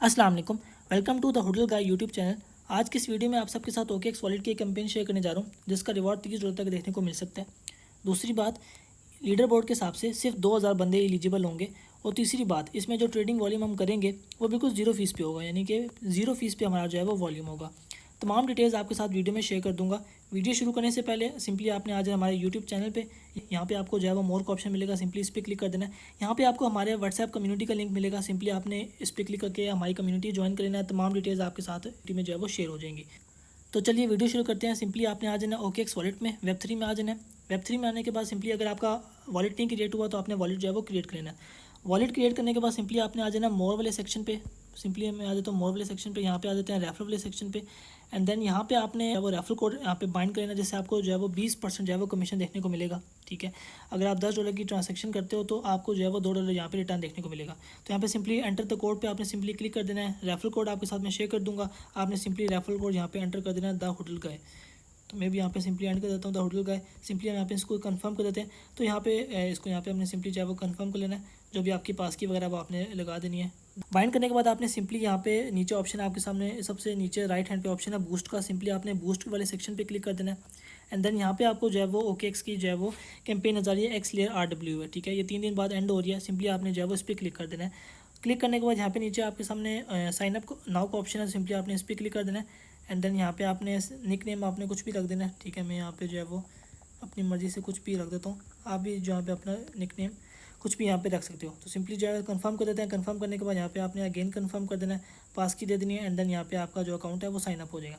अस्सलाम वालेकुम। Welcome to the hotel guy YouTube channel. आज की इस वीडियो में आप सबके साथ OKX वॉलेट की एक कैंपेन शेयर करने जा रहा हूँ जिसका रिवॉर्ड 30 डॉलर तक देखने को मिल सकता है। दूसरी बात, लीडर बोर्ड के हिसाब से सिर्फ 2000 बंदे एलिजिबल होंगे। और तीसरी बात, इसमें जो ट्रेडिंग वॉल्यूम हम करेंगे वो बिल्कुल जीरो फीस पे होगा, यानी कि जीरो फीस पे हमारा जो है वो वॉल्यूम होगा। तमाम डिटेल्स आपके साथ वीडियो में शेयर कर दूंगा। वीडियो शुरू करने से पहले सिंपली आपने आज हमारे यूट्यूब चैनल पे यहाँ पे आपको जो है वो मोर का ऑप्शन मिलेगा, सिंपली इस पर क्लिक कर देना है। यहाँ पे आपको हमारे व्हाट्सएप कम्युनिटी का लिंक मिलेगा, सिंपली आपने इस पर क्लिक करके हमारी कम्युनिटी ज्वाइन कर लेना है। तमाम डिटेल्स आपके साथ में जो है वो शेयर हो जाएंगी। तो चलिए वीडियो शुरू करते हैं। सिंपली आपने आ जाना OKX वॉलेट में, वेब3 में आ जाना है। वेब3 में आने के बाद सिंपली अगर आपका वॉलेट नहीं क्रिएट हुआ तो आपने वॉलेट जो है वो क्रिएट कर लेना है। वॉलेट क्रिएट करने के बाद सिंपली आपने आ जाना मोर वाले सेक्शन पे। सिंपली मैं आ जाता हूँ मोर वाले सेक्शन पे, यहाँ पे आ जाते हैं रेफरल वाले सेक्शन पे। एंड देन यहाँ पे आपने वो रेफरल कोड यहाँ पे बाइंड कर लेना, जिससे आपको जो है वो 20% जो है वो कमीशन देखने को मिलेगा। ठीक है, अगर आप $10 की ट्रांजेक्शन करते हो तो आपको जो है वो $2 यहाँ पे रिटर्न देखने को मिलेगा। तो यहाँ पे सिंपली एंटर द कोड पे आपने सिंपली क्लिक कर देना है। रेफरल कोड आपके साथ में शेयर कर दूंगा, आपने सिंपली रेफरल कोड यहाँ पे एंटर कर देना है, द होटल गाय। तो मैं भी यहाँ पे सिंपली एंड कर देता हूँ द होटल गाय। सिंपली हम यहाँ पे इसको कंफर्म कर देते हैं। तो यहाँ पे इसको यहाँ पे हमने सिंपली जो है वो कंफर्म कर लेना है। जो भी आपकी पास की वगैरह वो आपने लगा देनी है। बाइंड करने के बाद आपने सिंपली यहाँ पे नीचे ऑप्शन आपके सामने सबसे नीचे राइट हैंड पे ऑप्शन है बूस्ट का, सिंपली आपने बूस्ट वाले सेक्शन पे क्लिक कर देना है। एंड देन यहाँ पे आपको जो है वो OKX की जो है वो कैंपेन नजर आ रही है, XLayer RW है। ठीक है, ये 3 दिन बाद एंड हो रही है। सिंपली आपने जो है वो इस पर क्लिक कर देना है। क्लिक करने के बाद यहाँ पे नीचे आपके सामने साइन अप नाउ का ऑप्शन है, सिंपली आपने इस पर क्लिक कर देना है। एंड देन यहाँ पे आपने निक नेम आपने कुछ भी रख देना है। ठीक है, मैं यहाँ पे जो है वो अपनी मर्ज़ी से कुछ भी रख देता हूँ। आप भी जो यहाँ पे अपना निक नेम कुछ भी यहाँ पे रख सकते हो। तो सिंपली जो है कंफर्म कर देते हैं। कंफर्म करने के बाद यहाँ पे आपने अगेन कंफर्म कर देना है, पास की दे देनी है। एंड देन यहाँ पे आपका जो अकाउंट है वो साइन अप हो जाएगा,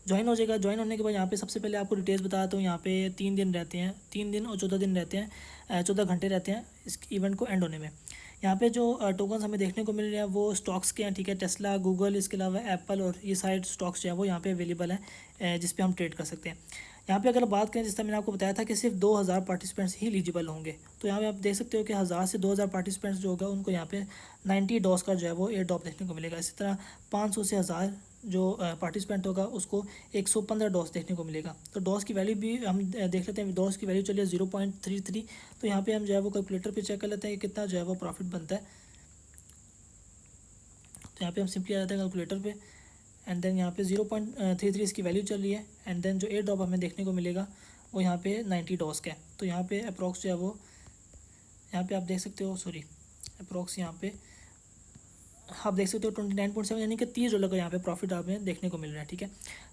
ज्वाइन हो जाएगा। ज्वाइन होने के बाद यहाँ पे सबसे पहले आपको डिटेल्स बताता हूँ। यहाँ पे 3 दिन रहते हैं, 3 दिन और 14 दिन रहते हैं, 14 घंटे रहते हैं इस इवेंट को एंड होने में। यहाँ पे जो टोकन्स हमें देखने को मिल रहे हैं वो स्टॉक्स के हैं। ठीक है, टेस्ला, गूगल, इसके अलावा एप्पल और ये साइड स्टॉक्स जो है वो यहाँ पे अवेलेबल है, जिस पे हम ट्रेड कर सकते हैं। यहाँ पे अगर बात करें, जिस तरह मैंने आपको बताया था कि सिर्फ 2000 पार्टिसिपेंट्स ही एलिजिबल होंगे, तो यहाँ पे आप देख सकते हो कि 1000 से 2000 पार्टिसिपेंट्स जो होगा उनको यहाँ पे 90 डॉस का जो है वो एयर ड्रॉप देखने को मिलेगा। इसी तरह 500 से 1000 जो पार्टिसिपेंट होगा उसको 115 डॉस देखने को मिलेगा। तो डॉस की वैल्यू भी हम देख लेते हैं। डॉस की वैल्यू चलिए 0.33। तो यहाँ पे हम जो है वो कैलकुलेटर पे चेक कर लेते हैं कि कितना जो है वो प्रॉफिट बनता है। तो यहाँ पे हम सिंपली आ जाते हैं कैलकुलेटर पे। एंड देन यहाँ पे 0.33 इसकी वैल्यू चल रही है। एंड देन जो एयर ड्रॉप हमें देखने को मिलेगा वो यहाँ पे 90 डॉस का है। तो यहाँ पे अप्रॉक्स जो है वो यहाँ पे आप देख सकते हो, सॉरी अप्रॉक्स यहाँ पे आप देख सकते हो 29.7, यानी कि $30 का यहाँ पे प्रॉफिट हमें देखने को मिल रहा है। ठीक है,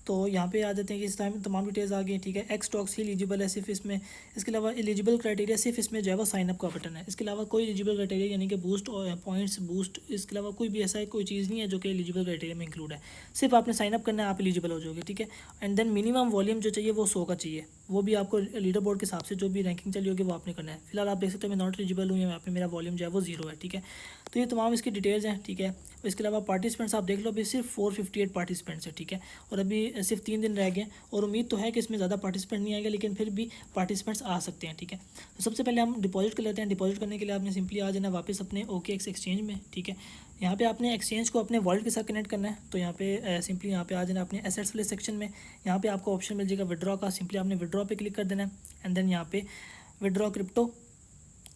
तो यहाँ पे आ जाते हैं कि इस टाइम तमाम डिटेल्स आ गई। ठीक है, एक्स स्टॉक्स ही एलिजिबल है सिर्फ इसमें। इसके अलावा एलिजिबल क्राइटेरिया सिर्फ इसमें जो है वो साइन अप का बटन है। इसके अलावा कोई एलिजिबल क्राइटेरिया यानी कि बूस्ट पॉइंट्स बूस्ट, इसके अलावा कोई भी ऐसा कोई चीज़ नहीं है जो कि एलिजिबल क्राइटेरिया में इंक्लूड है। सिर्फ आपने साइन अप करना है, आप एलिजिबल हो जाओगे। ठीक है, एंड देन मिनिमम वॉल्यूम जो चाहिए वो 100 का चाहिए, वो भी आपको लीडर बोर्ड के हिसाब से जो भी रैंकिंग चली होगी वो आपने करना है। फिलहाल आप देख सकते हो मैं नॉट एलिजिबल हूँ, यहाँ पे मेरा वॉल्यूम जो है वो 0 है। ठीक है, तो ये तमाम इसकी डिटेल्स हैं। ठीक है, इसके अलावा पार्टिसिपेंट्स आप देख लो, अभी सिर्फ 458 पार्टिसिपेंट्स है। ठीक है, और अभी सिर्फ 3 दिन रह गए और उम्मीद तो है कि इसमें ज़्यादा पार्टिसिपेंट नहीं आएंगे, लेकिन फिर भी पार्टिसिपेंट्स आ सकते हैं। ठीक है, तो सबसे पहले हम डिपॉजिट कर लेते हैं। डिपॉजिट करने के लिए आपने सिंपली आ जाना वापस अपने OKX एक्सचेंज में। ठीक है, यहाँ पे आपने एक्सचेंज को अपने वॉलेट के साथ कनेक्ट करना है। तो यहाँ पे सिंपली यहाँ पे आ जाना अपने एसेट्स वाले सेक्शन में। यहाँ पे आपको ऑप्शन मिल जाएगा विड्रॉ का, सिंपली आपने विड्रॉ पे क्लिक कर देना है। एंड देन यहाँ पे विड्रॉ क्रिप्टो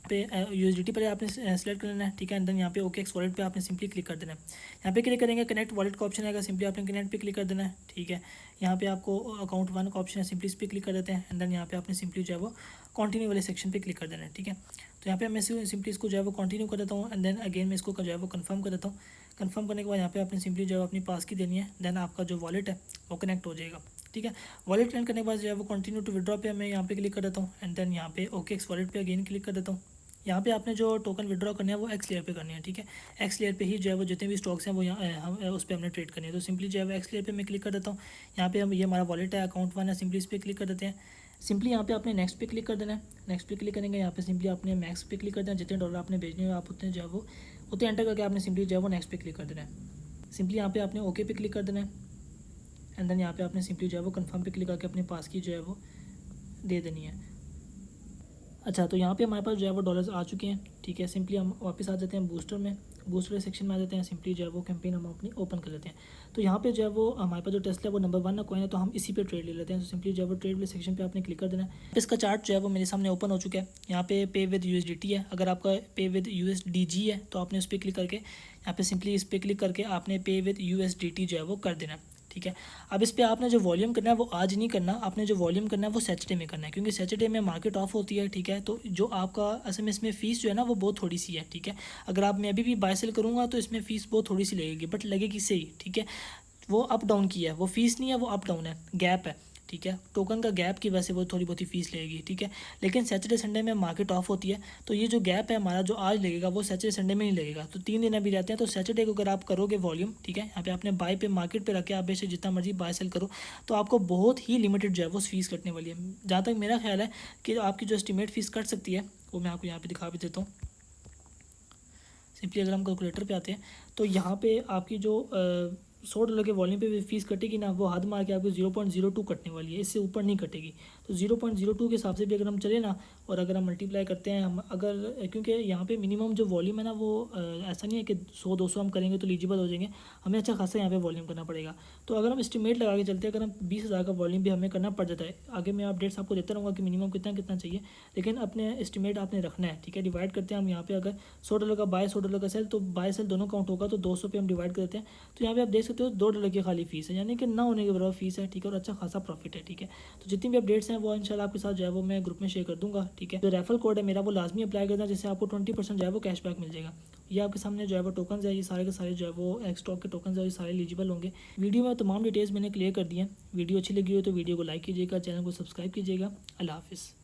पे USDT पर आपने सेलेक्ट कर लेना है। ठीक है, एंड देन यहाँ पे OKX वॉलेट पे आपने सिंपली क्लिक कर देना है। यहाँ पे क्लिक करेंगे कनेक्ट वॉलेट का ऑप्शन आएगा, सिंपली आपने कनेक्ट पे क्लिक कर देना है। ठीक है, यहाँ पे आपको अकाउंट 1 का ऑप्शन है, सिंपली इस पर क्लिक कर देते हैं। एंड देन यहाँ पे आपने सिंपली जो है वो कंटिन्यू वाले सेक्शन पे क्लिक कर देना है। ठीक है, तो यहाँ पे मैं सिंपली इसको जो है वो कंटिन्यू कर देता हूँ। एंड देन अगेन मैं इसको जो है वो कंफर्म कर देता हूँ। कंफर्म करने के बाद यहाँ पे आपने सिंपली जो है अपनी पास की देनी है, देन आपका जो वॉलेट है वो कनेक्ट हो जाएगा। ठीक है, वॉलेट कनेक्ट करने के बाद जो है वो कंटिन्यू टू विड्रॉ पे मैं यहाँ पे क्लिक कर देता हूँ। एंड देन यहाँ पे OKX वॉलेट पे अगेन क्लिक कर देता हूँ। यहाँ पे आपने जो टोकन विड्रॉ करनी है वो XLayer पे करनी है। ठीक है, XLayer पे ही जो है वो जितने भी स्टॉक्स हैं वो यहाँ हम उस पर हमने ट्रेड करनी है। तो सिंपली जो है वो XLayer पे मैं क्लिक कर देता हूँ। यहाँ पे हम ये हमारा वॉलेट है, अकाउंट 1 है, सिंपली इस पर क्लिक कर देते हैं। सिंपली यहाँ पे आपने नेक्स्ट पे क्लिक कर देना है। नेक्स्ट पे क्लिक करेंगे, यहाँ पे सिंपली आपने मैक्स पे क्लिक कर देना है। जितने डॉलर आपने भेजने हैं आप उतने जो है वो उतने एंटर करके आपने सिंपली जो है वो नेक्स्ट पे क्लिक कर देना है। सिंपली यहाँ पे आपने ओके पे क्लिक कर देना है। एंड देन यहाँ पे आपने सिंपली जो है वो कन्फर्म पे क्लिक करके अपने पास की जो है वो दे देनी है। अच्छा, तो यहाँ पे हमारे पास जो है वो डॉलर्स आ चुके हैं। ठीक है, सिंपली हम वापस आ जाते हैं बूस्टर में, बूस्टर सेक्शन में आ जाते हैं। सिंपली जो है वो कैंपेन हम अपनी ओपन कर लेते हैं। तो यहाँ पे जो है वो हमारे पास जो टेस्ला है वो नंबर 1 कॉइन है, तो हम इसी पे ट्रेड ले लेते हैं। तो सिंपली जो है वो ट्रेड वाले सेक्शन पे आपने क्लिक कर देना है। इसका चार्ट जो है वो मेरे सामने ओपन हो चुका है। यहाँ पे पे विद USDT है, अगर आपका पे विद USDG है तो आपने उस पर क्लिक करके यहाँ पे सिंपली इस पर क्लिक करके आपने पे विद USDT जो है वो कर देना, ठीक है। अब इस पर आपने जो वॉल्यूम करना है वो आज नहीं करना, आपने जो वॉल्यूम करना है वो सैटरडे में करना है, क्योंकि सैटरडे में मार्केट ऑफ होती है, ठीक है। तो जो आपका असल में इसमें फ़ीस जो है ना वो बहुत थोड़ी सी है, ठीक है। अगर आप मैं अभी भी बाय सेल करूँगा तो इसमें फ़ीस बहुत थोड़ी सी लगेगी, बट लगेगी सही, ठीक है। वो अप डाउन की है, वो फ़ीस नहीं है, वो अप डाउन है, गैप है, ठीक है। टोकन का गैप की वजह से वो थोड़ी बहुत ही फीस लगेगी, ठीक है। लेकिन सैटरडे संडे में मार्केट ऑफ होती है, तो ये जो गैप है हमारा जो आज लगेगा वो सैटरडे संडे में नहीं लगेगा। तो 3 दिन अभी रहते हैं, तो सैटरडे को अगर आप करोगे वॉल्यूम, ठीक है, यहाँ पे आपने बाय पे मार्केट पे रखे, आप बेशक जितना मर्जी बाय सेल करो, तो आपको बहुत ही लिमिटेड जो है वो फीस कटने वाली है। जहाँ तक मेरा ख्याल है कि आपकी जो एस्टिमेट फ़ीस कट सकती है वो मैं आपको यहाँ पर दिखा भी देता हूँ। सिंपली अगर हम कैलकुलेटर पे आते हैं तो यहाँ पे आपकी जो $100 के वॉल्यूम पे भी फीस कटेगी ना, वो हद मार के आपको 0.02 कटने वाली है, इससे ऊपर नहीं कटेगी। तो 0.02 के हिसाब से भी अगर हम चले ना, और अगर हम मल्टीप्लाई करते हैं, हम अगर क्योंकि यहाँ पे मिनिमम जो वॉल्यूम है ना वो ऐसा नहीं है कि 100-200 हम करेंगे तो एलिजिबल हो जाएंगे, हमें अच्छा खासा यहाँ पे वॉल्यूम करना पड़ेगा। तो अगर हम एस्टिमेट लगा के चलते हैं, अगर हम 20,000 का वॉल्यूम भी हमें करना पड़ जाता है, आगे मैं अपडेट्स आपको देता रहूँगा कि मिनिमम कितना कितना चाहिए, लेकिन अपने एस्टिमेट आपने रखना है, ठीक है। डिवाइड करते हैं हम यहाँ पे, अगर $100 का बाय, $100 का सेल, तो बाय सेल दोनों काउंट होगा, तो 200 पे हम डिवाइड कर देते हैं। तो यहाँ पे आप देख सकते हो $2 की खाली फीस है, यानी कि ना होने के बराबर फीस है, ठीक है, और अच्छा खासा प्रॉफिट है, ठीक है। तो जितनी भी अपडेट्स हैं वो इंशाल्लाह आपके साथ जो है वो मैं ग्रुप में शेयर कर दूंगा, ठीक है। जो रेफरल कोड है मेरा वो लाजमी अप्लाई करना, जिससे आपको 20% जो है वो कैशबैक मिल जाएगा। ये आपके सामने जो है वो टोकन है, ये सारे के सारे जो है वो एक्सटॉक के टोकन है, ये सारे एलिजिबल होंगे। वीडियो में तमाम डिटेल्स मैंने क्लियर कर दी हैं। वीडियो अच्छी लगी हो तो वीडियो को लाइक कीजिएगा, चैनल को सब्सक्राइब कीजिएगा। अल्लाह हाफिज़।